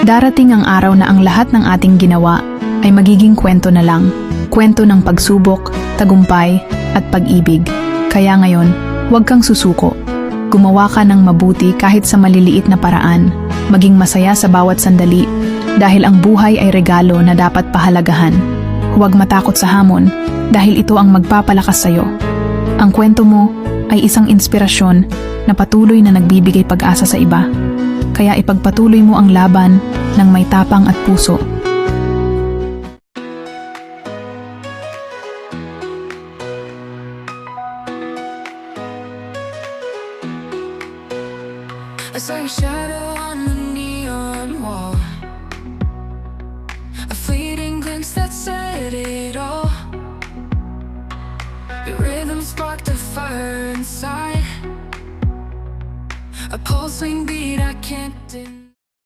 Darating ang araw na ang lahat ng ating ginawa ay magiging kwento na lang. Kwento ng pagsubok, tagumpay, at pag-ibig. Kaya ngayon, huwag kang susuko. Gumawa ka ng mabuti kahit sa maliliit na paraan. Maging masaya sa bawat sandali dahil ang buhay ay regalo na dapat pahalagahan. Huwag matakot sa hamon dahil ito ang magpapalakas sa'yo. Ang kwento mo ay isang inspirasyon na patuloy na nagbibigay pag-asa sa iba. Kaya ipagpatuloy mo ang laban ng may tapang at puso. I saw your shadow on the neon wall, a fleeting glimpse that said it all. Your rhythm sparked a fire inside, a pulsing beat I can't deny.